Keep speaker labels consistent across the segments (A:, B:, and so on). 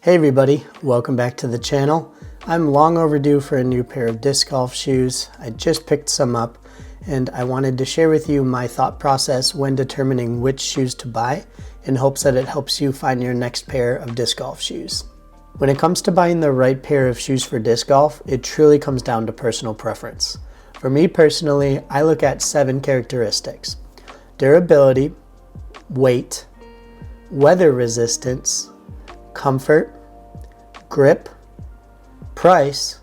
A: Hey everybody, welcome back to the channel. I'm long overdue for a new pair of disc golf shoes. I just picked some up and I wanted to share with you my thought process when determining which shoes to buy in hopes that it helps you find your next pair of disc golf shoes. When it comes to buying the right pair of shoes for disc golf, it truly comes down to personal preference. For me personally, I look at 7 characteristics: durability, weight, weather resistance, comfort, grip, price,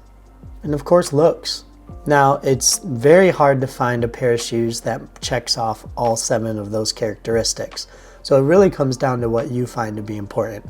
A: and of course looks. Now, it's very hard to find a pair of shoes that checks off all 7 of those characteristics. So it really comes down to what you find to be important.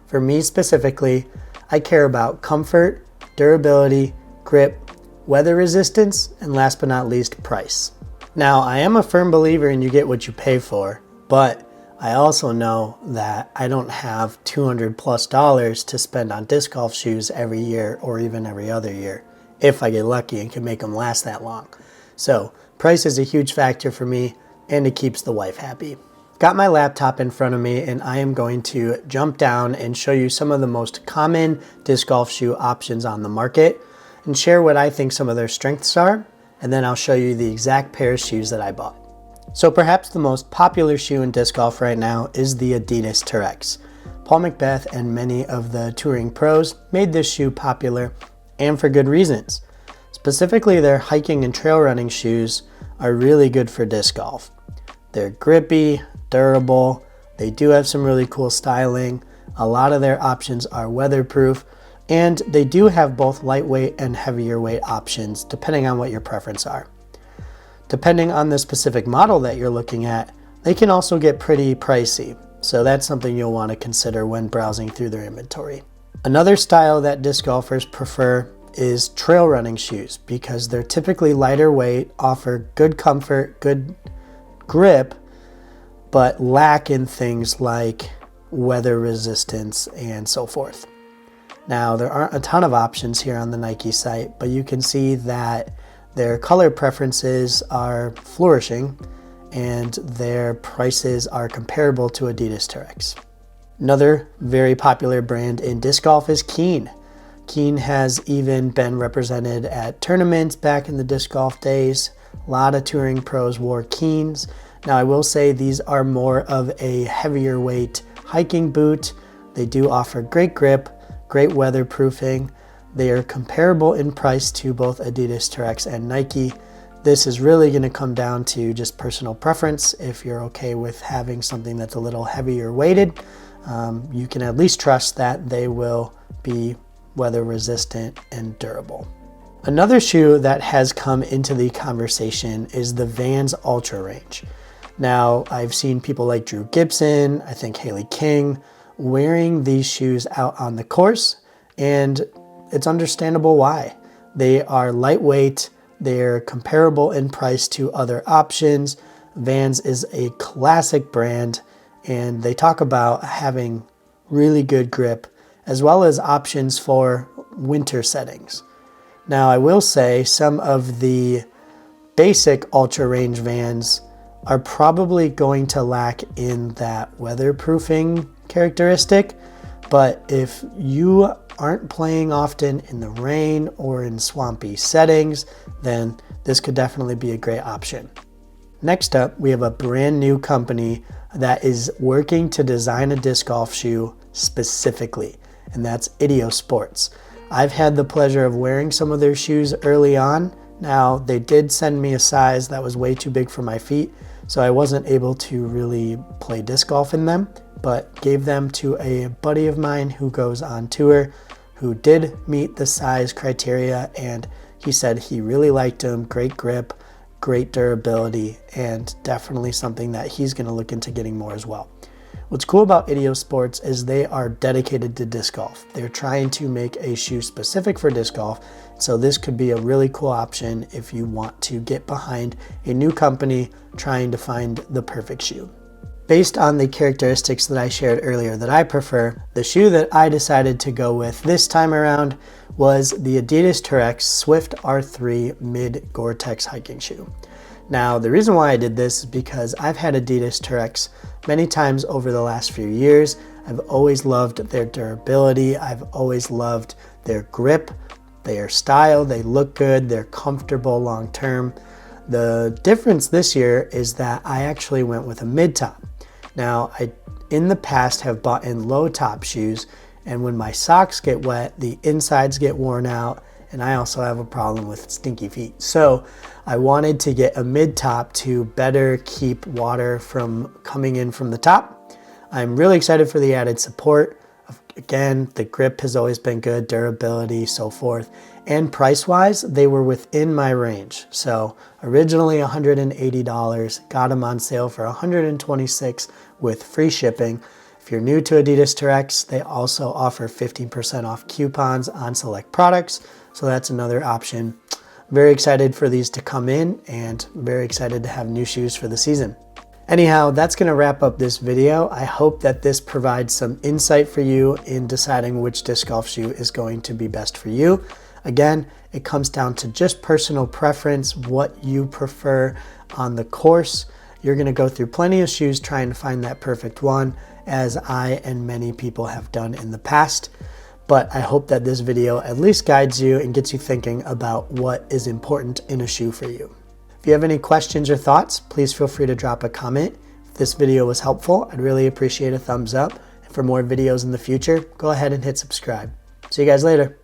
A: For me specifically, I care about comfort, durability, grip, weather resistance, and last but not least, price. Now, I am a firm believer in you get what you pay for, but I also know that I don't have $200+ to spend on disc golf shoes every year or even every other year, if I get lucky and can make them last that long. So price is a huge factor for me, and it keeps the wife happy. Got my laptop in front of me, and I am going to jump down and show you some of the most common disc golf shoe options on the market and share what I think some of their strengths are, and then I'll show you the exact pair of shoes that I bought. So perhaps the most popular shoe in disc golf right now is the Adidas Tourex. Paul Macbeth and many of the touring pros made this shoe popular, and for good reasons. Specifically, their hiking and trail running shoes are really good for disc golf. They're grippy, durable, they do have some really cool styling, a lot of their options are weatherproof, and they do have both lightweight and heavier weight options depending on what your preference are. Depending on the specific model that you're looking at, they can also get pretty pricey, so that's something you'll want to consider when browsing through their inventory. Another style that disc golfers prefer is trail running shoes because they're typically lighter weight, offer good comfort, good grip, but lack in things like weather resistance and so forth. Now, there aren't a ton of options here on the Nike site, but you can see that their color preferences are flourishing and their prices are comparable to Adidas Tourex. Another very popular brand in disc golf is Keen. Keen has even been represented at tournaments back in the disc golf days. A lot of touring pros wore Keens. Now, I will say these are more of a heavier weight hiking boot. They do offer great grip, great weatherproofing. They are comparable in price to both Adidas Tourex and Nike. This is really going to come down to just personal preference. If you're okay with having something that's a little heavier weighted, you can at least trust that they will be weather resistant and durable. Another shoe that has come into the conversation is the Vans Ultra Range. Now, I've seen people like Drew Gibson, I think Haley King, wearing these shoes out on the course, and it's understandable why. They are lightweight, they're comparable in price to other options. Vans is a classic brand, and they talk about having really good grip as well as options for winter settings. Now, I will say some of the basic Ultra Range Vans are probably going to lack in that weatherproofing characteristic, but if you aren't playing often in the rain or in swampy settings, then this could definitely be a great option. Next up, we have a brand new company that is working to design a disc golf shoe specifically, and that's Idiosports. I've had the pleasure of wearing some of their shoes early on. Now, they did send me a size that was way too big for my feet, so I wasn't able to really play disc golf in them, but gave them to a buddy of mine who goes on tour, who did meet the size criteria, and he said he really liked them. Great grip, great durability, and definitely something that he's going to look into getting more as well. What's cool about Idiosports is they are dedicated to disc golf. They're trying to make a shoe specific for disc golf, so this could be a really cool option if you want to get behind a new company trying to find the perfect shoe. Based on the characteristics that I shared earlier that I prefer, the shoe that I decided to go with this time around was the Adidas Tourex Swift R3 Mid Gore-Tex hiking shoe. Now, the reason why I did this is because I've had Adidas Tourex many times over the last few years. I've always loved their durability. I've always loved their grip, their style. They look good. They're comfortable long term. The difference this year is that I actually went with a mid-top. Now, I in the past have bought in low-top shoes, and when my socks get wet, the insides get worn out, and I also have a problem with stinky feet. So I wanted to get a mid-top to better keep water from coming in from the top. I'm really excited for the added support. Again, the grip has always been good, durability, so forth. And price-wise, they were within my range. So originally $180, got them on sale for $126 with free shipping. If you're new to Adidas Tourex, they also offer 15% off coupons on select products. So that's another option. Very excited for these to come in and very excited to have new shoes for the season. Anyhow, that's going to wrap up this video. I hope that this provides some insight for you in deciding which disc golf shoe is going to be best for you. Again, it comes down to just personal preference, what you prefer on the course. You're going to go through plenty of shoes trying to find that perfect one, as I and many people have done in the past. But I hope that this video at least guides you and gets you thinking about what is important in a shoe for you. If you have any questions or thoughts, please feel free to drop a comment. If this video was helpful, I'd really appreciate a thumbs up. And for more videos in the future, go ahead and hit subscribe. See you guys later.